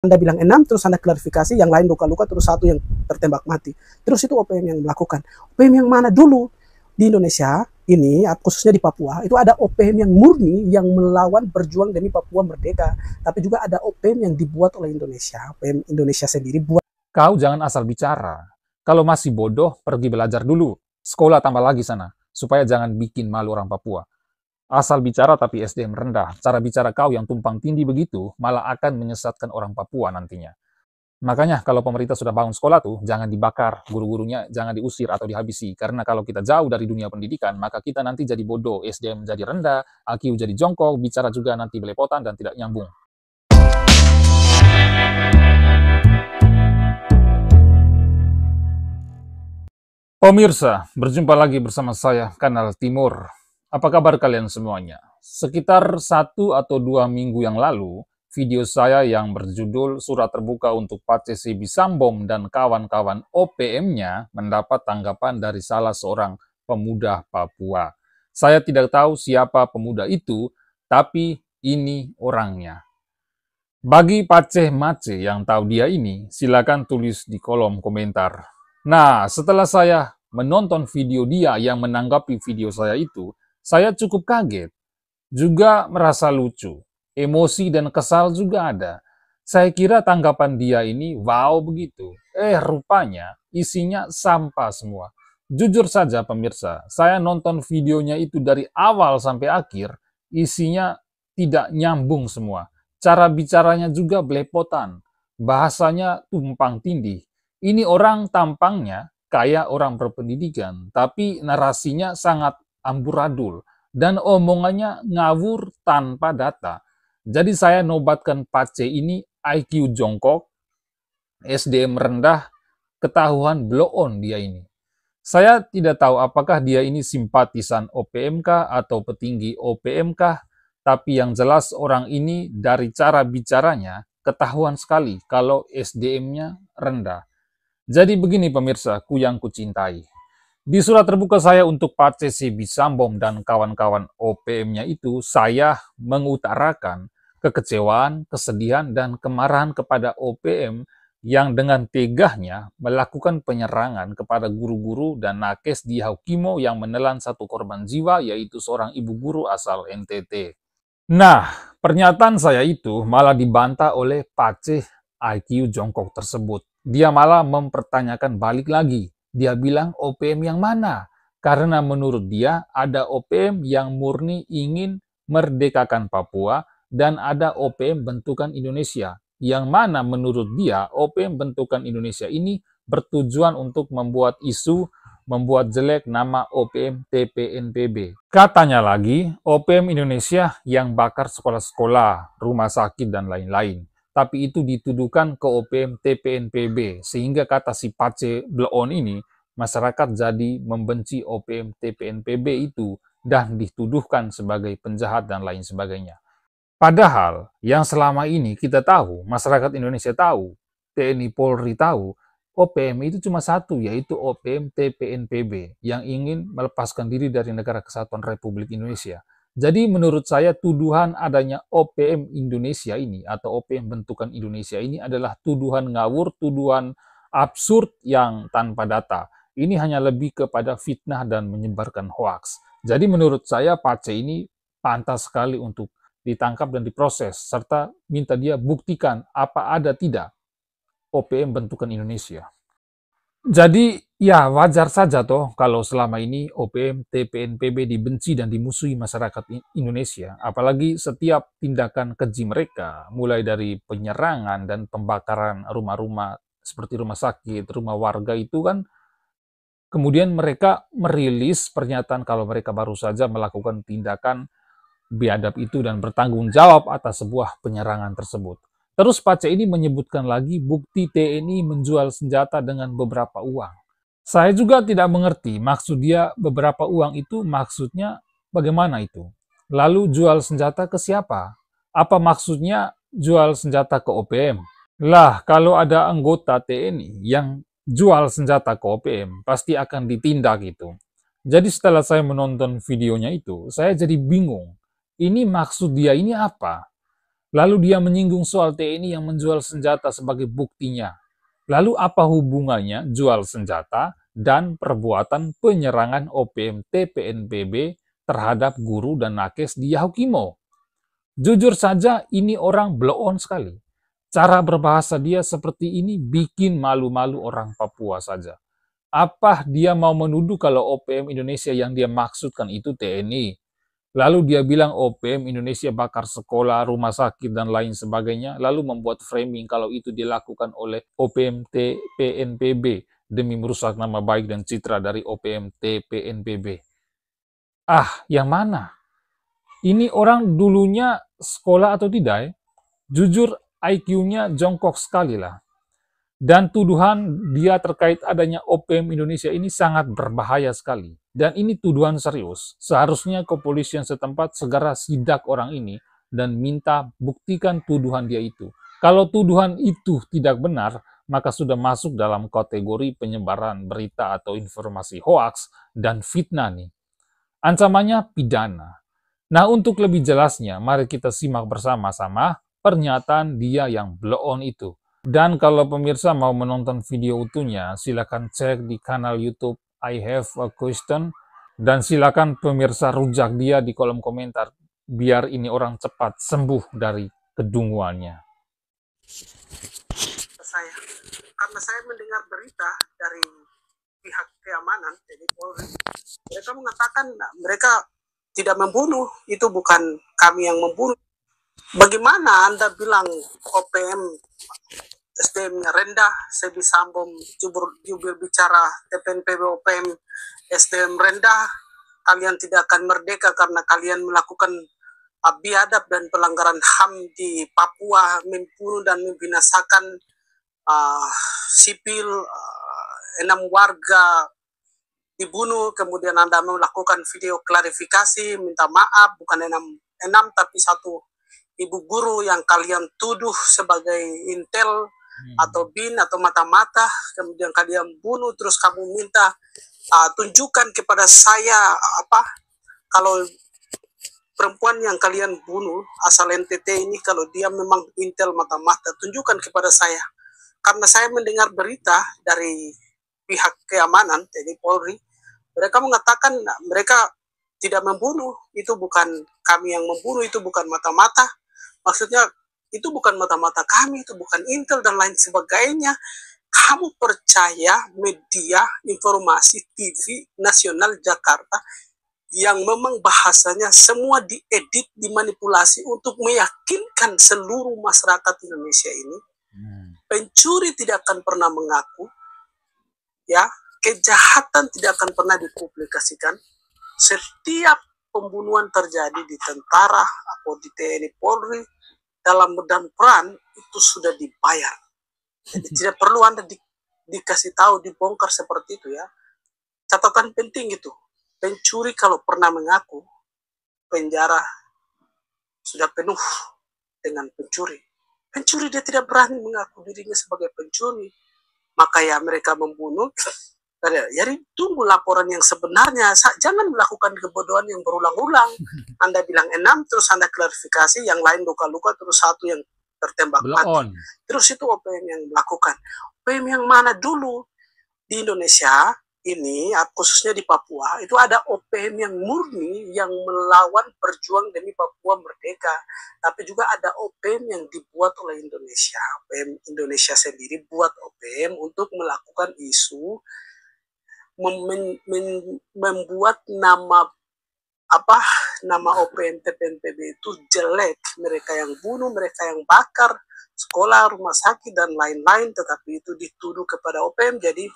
Anda bilang 6, terus Anda klarifikasi, yang lain luka-luka, terus satu yang tertembak mati. Terus itu OPM yang melakukan. OPM yang mana dulu? Di Indonesia ini, khususnya di Papua, itu ada OPM yang murni, yang melawan berjuang demi Papua merdeka. Tapi juga ada OPM yang dibuat oleh Indonesia, OPM Indonesia sendiri buat. Kau jangan asal bicara. Kalau masih bodoh, pergi belajar dulu. Sekolah tambah lagi sana, supaya jangan bikin malu orang Papua. Asal bicara tapi SDM rendah. Cara bicara kau yang tumpang tindih begitu malah akan menyesatkan orang Papua nantinya. Makanya kalau pemerintah sudah bangun sekolah tuh, jangan dibakar, guru-gurunya jangan diusir atau dihabisi. Karena kalau kita jauh dari dunia pendidikan, maka kita nanti jadi bodoh, SDM jadi rendah, IQ jadi jongkok, bicara juga nanti belepotan dan tidak nyambung. Pemirsa, berjumpa lagi bersama saya, Kanal Timur. Apa kabar kalian semuanya? Sekitar 1 atau 2 minggu yang lalu, video saya yang berjudul Surat Terbuka untuk Pace Sibisambom dan kawan-kawan OPM-nya mendapat tanggapan dari salah seorang pemuda Papua. Saya tidak tahu siapa pemuda itu, tapi ini orangnya. Bagi Pace Mace yang tahu dia ini, silakan tulis di kolom komentar. Nah, setelah saya menonton video dia yang menanggapi video saya itu, saya cukup kaget, juga merasa lucu, emosi dan kesal juga ada. Saya kira tanggapan dia ini wow begitu. Rupanya isinya sampah semua. Jujur saja pemirsa, saya nonton videonya itu dari awal sampai akhir, isinya tidak nyambung semua. Cara bicaranya juga belepotan, bahasanya tumpang tindih. Ini orang tampangnya kayak orang berpendidikan, tapi narasinya sangat amburadul dan omongannya ngawur tanpa data. Jadi saya nobatkan Pace ini IQ jongkok, SDM rendah, ketahuan blow on dia ini. Saya tidak tahu apakah dia ini simpatisan OPM-kah atau petinggi OPM-kah, tapi yang jelas orang ini dari cara bicaranya ketahuan sekali kalau SDM-nya rendah. Jadi begini pemirsa, ku yang kucintai. Di surat terbuka saya untuk Pace Sibisambom dan kawan-kawan OPM-nya itu, saya mengutarakan kekecewaan, kesedihan, dan kemarahan kepada OPM yang dengan tegahnya melakukan penyerangan kepada guru-guru dan nakes di Haukimo yang menelan satu korban jiwa, yaitu seorang ibu guru asal NTT. Nah, pernyataan saya itu malah dibantah oleh Pace IQ jongkok tersebut. Dia malah mempertanyakan balik lagi. Dia bilang OPM yang mana? Karena menurut dia ada OPM yang murni ingin merdekakan Papua dan ada OPM bentukan Indonesia. Yang mana menurut dia OPM bentukan Indonesia ini bertujuan untuk membuat isu, membuat jelek nama OPM TPNPB. Katanya lagi, OPM Indonesia yang bakar sekolah-sekolah, rumah sakit, dan lain-lain. Tapi itu dituduhkan ke OPM TPNPB, sehingga kata si Pace Bleon ini, masyarakat jadi membenci OPM TPNPB itu dan dituduhkan sebagai penjahat dan lain sebagainya. Padahal yang selama ini kita tahu, masyarakat Indonesia tahu, TNI Polri tahu, OPM itu cuma satu, yaitu OPM TPNPB yang ingin melepaskan diri dari Negara Kesatuan Republik Indonesia. Jadi menurut saya tuduhan adanya OPM Indonesia ini atau OPM bentukan Indonesia ini adalah tuduhan ngawur, tuduhan absurd yang tanpa data. Ini hanya lebih kepada fitnah dan menyebarkan hoaks. Jadi menurut saya Pace ini pantas sekali untuk ditangkap dan diproses, serta minta dia buktikan apa ada tidak OPM bentukan Indonesia. Jadi ya wajar saja toh kalau selama ini OPM TPNPB dibenci dan dimusuhi masyarakat Indonesia, apalagi setiap tindakan keji mereka, mulai dari penyerangan dan pembakaran rumah-rumah seperti rumah sakit, rumah warga itu kan, kemudian mereka merilis pernyataan kalau mereka baru saja melakukan tindakan biadab itu dan bertanggung jawab atas sebuah penyerangan tersebut. Terus Pace ini menyebutkan lagi bukti TNI menjual senjata dengan beberapa uang. Saya juga tidak mengerti maksud dia beberapa uang itu maksudnya bagaimana itu. Lalu jual senjata ke siapa? Apa maksudnya jual senjata ke OPM? Lah, kalau ada anggota TNI yang jual senjata ke OPM, pasti akan ditindak itu. Jadi setelah saya menonton videonya itu, saya jadi bingung. Ini maksud dia ini apa? Lalu dia menyinggung soal TNI yang menjual senjata sebagai buktinya. Lalu apa hubungannya jual senjata dan perbuatan penyerangan OPM TPNPB terhadap guru dan nakes di Yahukimo? Jujur saja, ini orang blow on sekali. Cara berbahasa dia seperti ini bikin malu-malu orang Papua saja. Apa dia mau menuduh kalau OPM Indonesia yang dia maksudkan itu TNI? Lalu dia bilang OPM Indonesia bakar sekolah, rumah sakit, dan lain sebagainya, lalu membuat framing kalau itu dilakukan oleh OPM TPNPB demi merusak nama baik dan citra dari OPM TPNPB. Ah, yang mana? Ini orang dulunya sekolah atau tidak? Jujur, IQ-nya jongkok sekali lah. Dan tuduhan dia terkait adanya OPM Indonesia ini sangat berbahaya sekali. Dan ini tuduhan serius. Seharusnya kepolisian setempat segera sidak orang ini dan minta buktikan tuduhan dia itu. Kalau tuduhan itu tidak benar, maka sudah masuk dalam kategori penyebaran berita atau informasi hoaks dan fitnah nih. Ancamannya pidana. Nah, untuk lebih jelasnya, mari kita simak bersama-sama pernyataan dia yang blow on itu. Dan kalau pemirsa mau menonton video utuhnya, silakan cek di kanal YouTube I Have a Question. Dan silakan pemirsa rujak dia di kolom komentar, biar ini orang cepat sembuh dari kedunguannya. Karena saya mendengar berita dari pihak keamanan, jadi Polri, mereka mengatakan mereka tidak membunuh, itu bukan kami yang membunuh. Bagaimana Anda bilang OPM SDM-nya rendah, Sebi Sambo jubir bicara TPNPB OPM SDM rendah, kalian tidak akan merdeka karena kalian melakukan biadab dan pelanggaran HAM di Papua, membunuh dan membinasakan sipil, 6 warga dibunuh, kemudian Anda melakukan video klarifikasi, minta maaf, bukan 6 tapi 1 ibu guru yang kalian tuduh sebagai intel atau bin atau mata-mata, kemudian kalian bunuh, terus kamu minta tunjukkan kepada saya kalau perempuan yang kalian bunuh asal NTT ini, kalau dia memang intel mata-mata, tunjukkan kepada saya. Karena saya mendengar berita dari pihak keamanan, jadi Polri, mereka mengatakan mereka tidak membunuh, itu bukan kami yang membunuh, itu bukan mata-mata. Maksudnya itu bukan mata-mata kami, itu bukan intel dan lain sebagainya. Kamu percaya media informasi TV nasional Jakarta yang memang bahasanya semua diedit, dimanipulasi untuk meyakinkan seluruh masyarakat Indonesia ini, pencuri tidak akan pernah mengaku, ya, kejahatan tidak akan pernah dipublikasikan. Setiap pembunuhan terjadi di tentara atau di TNI Polri dalam dan peran itu sudah dibayar. Jadi tidak perlu Anda dikasih tahu, dibongkar seperti itu ya. Catatan penting itu, pencuri kalau pernah mengaku, penjara sudah penuh dengan pencuri. Pencuri dia tidak berani mengaku dirinya sebagai pencuri. Maka ya mereka membunuh. Jadi tunggu laporan yang sebenarnya. Jangan melakukan kebodohan yang berulang-ulang. Anda bilang 6, terus Anda klarifikasi, yang lain luka-luka, terus 1 yang tertembak mati. Terus itu OPM yang melakukan. OPM yang mana dulu? Di Indonesia ini, khususnya di Papua, itu ada OPM yang murni, yang melawan berjuang demi Papua merdeka. Tapi juga ada OPM yang dibuat oleh Indonesia. OPM Indonesia sendiri buat OPM untuk melakukan isu, membuat nama OPM TPNPB itu jelek. Mereka yang bunuh, mereka yang bakar sekolah, rumah sakit, dan lain-lain, tetapi itu dituduh kepada OPM. Jadi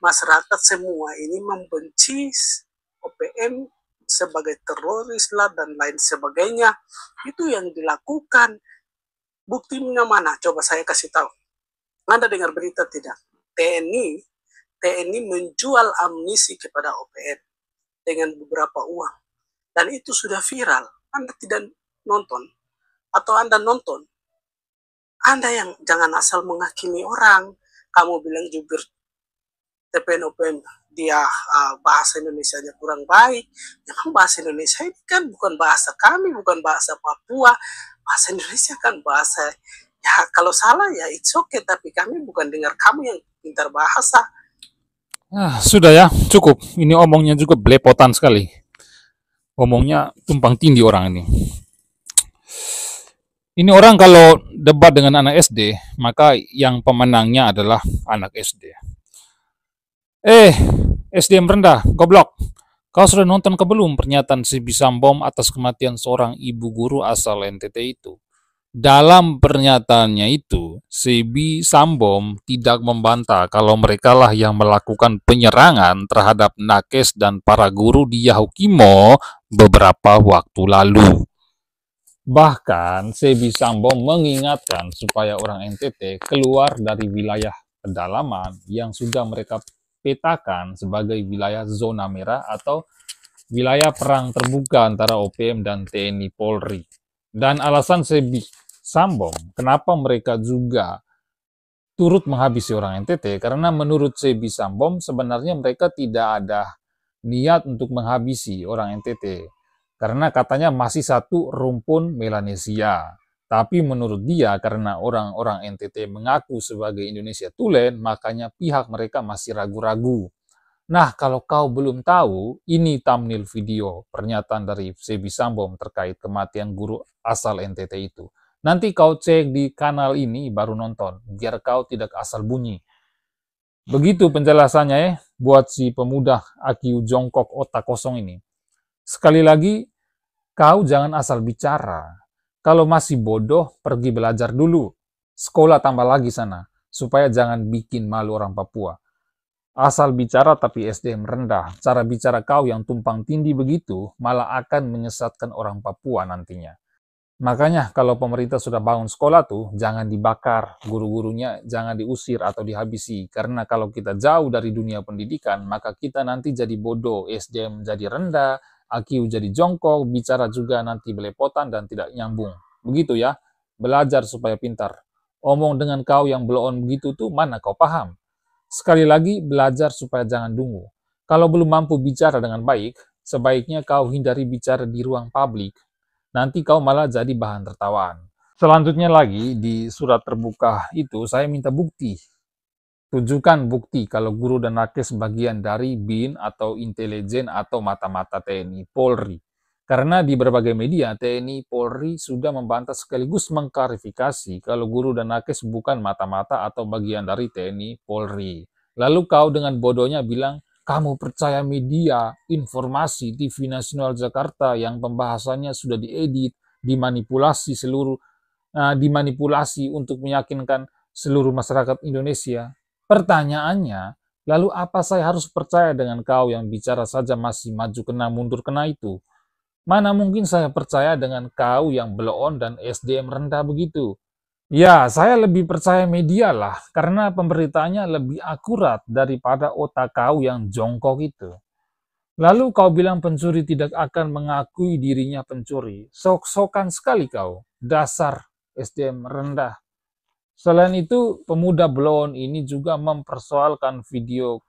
masyarakat semua ini membenci OPM sebagai teroris lah dan lain sebagainya. Itu yang dilakukan. Buktinya mana? Coba saya kasih tahu. Anda dengar berita tidak? TNI menjual amunisi kepada OPM dengan beberapa uang. Dan itu sudah viral. Anda tidak nonton, atau Anda nonton, Anda yang jangan asal menghakimi orang. Kamu bilang jubir TPN OPM dia bahasa Indonesianya kurang baik. Memang bahasa Indonesia ini kan bukan bahasa kami, bukan bahasa Papua. bahasa Indonesia kan bahasa, ya kalau salah ya it's okay, tapi kami bukan dengar kamu yang pintar bahasa. Sudah ya, cukup. Ini omongnya juga belepotan sekali. Omongnya tumpang tindih orang ini. Ini orang kalau debat dengan anak SD, maka yang pemenangnya adalah anak SD. SDM rendah, goblok. Kau sudah nonton ke belum pernyataan si Bisambom atas kematian seorang ibu guru asal NTT itu? Dalam pernyataannya itu, Sebi Sambom tidak membantah kalau merekalah yang melakukan penyerangan terhadap nakes dan para guru di Yahukimo beberapa waktu lalu. Bahkan, Sebi Sambom mengingatkan supaya orang NTT keluar dari wilayah pedalaman yang sudah mereka petakan sebagai wilayah zona merah atau wilayah perang terbuka antara OPM dan TNI Polri. Dan alasan Sebi Sambom, kenapa mereka juga turut menghabisi orang NTT, karena menurut Sebi Sambom sebenarnya mereka tidak ada niat untuk menghabisi orang NTT, karena katanya masih satu rumpun Melanesia. Tapi menurut dia, karena orang-orang NTT mengaku sebagai Indonesia Tulen, makanya pihak mereka masih ragu-ragu. Nah, kalau kau belum tahu, ini thumbnail video pernyataan dari Sebi Sambom terkait kematian guru asal NTT itu. Nanti kau cek di kanal ini baru nonton, biar kau tidak asal bunyi. Begitu penjelasannya ya, buat si pemuda Akiu jongkok otak kosong ini. Sekali lagi, kau jangan asal bicara. Kalau masih bodoh, pergi belajar dulu. Sekolah tambah lagi sana, supaya jangan bikin malu orang Papua. Asal bicara tapi SDM rendah, cara bicara kau yang tumpang tindih begitu malah akan menyesatkan orang Papua nantinya. Makanya kalau pemerintah sudah bangun sekolah tuh, jangan dibakar, guru-gurunya jangan diusir atau dihabisi. Karena kalau kita jauh dari dunia pendidikan, maka kita nanti jadi bodoh, SDM jadi rendah, IQ jadi jongkok, bicara juga nanti belepotan dan tidak nyambung. Begitu ya, belajar supaya pintar. Omong dengan kau yang belon begitu tuh, mana kau paham? Sekali lagi, belajar supaya jangan dungu. Kalau belum mampu bicara dengan baik, sebaiknya kau hindari bicara di ruang publik. Nanti kau malah jadi bahan tertawaan. Selanjutnya lagi, di surat terbuka itu saya minta bukti. Tunjukkan bukti kalau guru dan nakes bagian dari BIN atau intelijen atau mata-mata TNI Polri. Karena di berbagai media, TNI Polri sudah membantah sekaligus mengklarifikasi kalau guru dan nakes bukan mata-mata atau bagian dari TNI Polri. Lalu kau dengan bodohnya bilang, kamu percaya media, informasi TV Nasional Jakarta yang pembahasannya sudah diedit, dimanipulasi untuk meyakinkan seluruh masyarakat Indonesia. Pertanyaannya, lalu apa saya harus percaya dengan kau yang bicara saja masih maju kena mundur kena itu? Mana mungkin saya percaya dengan kau yang belon dan SDM rendah begitu? Ya, saya lebih percaya media lah, karena pemberitaannya lebih akurat daripada otak kau yang jongkok itu. Lalu kau bilang pencuri tidak akan mengakui dirinya pencuri. Sok-sokan sekali kau, dasar SDM rendah. Selain itu, pemuda belon ini juga mempersoalkan video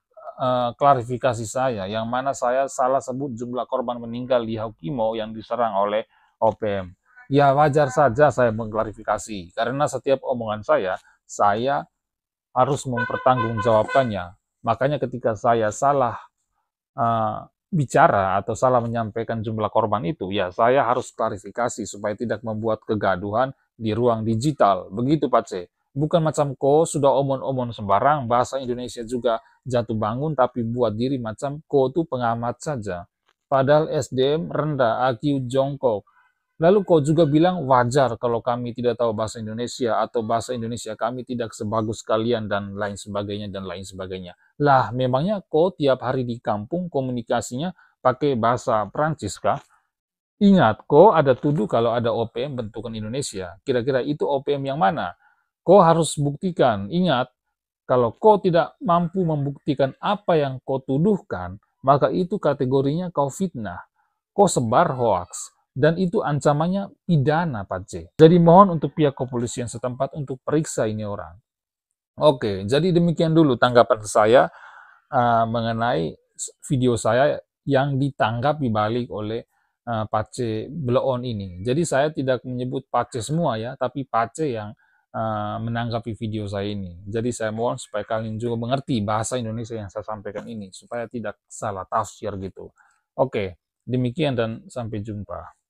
klarifikasi saya, yang mana saya salah sebut jumlah korban meninggal di Yahukimo yang diserang oleh OPM. Ya wajar saja saya mengklarifikasi, karena setiap omongan saya harus mempertanggungjawabkannya. Makanya ketika saya salah bicara atau salah menyampaikan jumlah korban itu, ya saya harus klarifikasi supaya tidak membuat kegaduhan di ruang digital. Begitu Pak C. Bukan macam ko sudah omon-omon sembarang, bahasa Indonesia juga jatuh bangun, tapi buat diri macam ko itu pengamat saja. Padahal SDM rendah, IQ jongkok. Lalu kau juga bilang wajar kalau kami tidak tahu bahasa Indonesia atau bahasa Indonesia kami tidak sebagus kalian dan lain sebagainya dan lain sebagainya. Lah, memangnya kau tiap hari di kampung komunikasinya pakai bahasa Prancis kah? Ingat, kau ada tuduh kalau ada OPM bentukan Indonesia. Kira-kira itu OPM yang mana? Kau harus buktikan. Ingat, kalau kau tidak mampu membuktikan apa yang kau tuduhkan, maka itu kategorinya kau fitnah. Kau sebar hoaks. Dan itu ancamannya pidana, Pak C. Jadi mohon untuk pihak kepolisian setempat untuk periksa ini orang. Oke, jadi demikian dulu tanggapan saya mengenai video saya yang ditanggapi balik oleh Pace blow on ini. Jadi saya tidak menyebut Pace semua ya, tapi Pace yang menanggapi video saya ini. Jadi saya mohon supaya kalian juga mengerti bahasa Indonesia yang saya sampaikan ini, supaya tidak salah tafsir gitu. Oke, demikian dan sampai jumpa.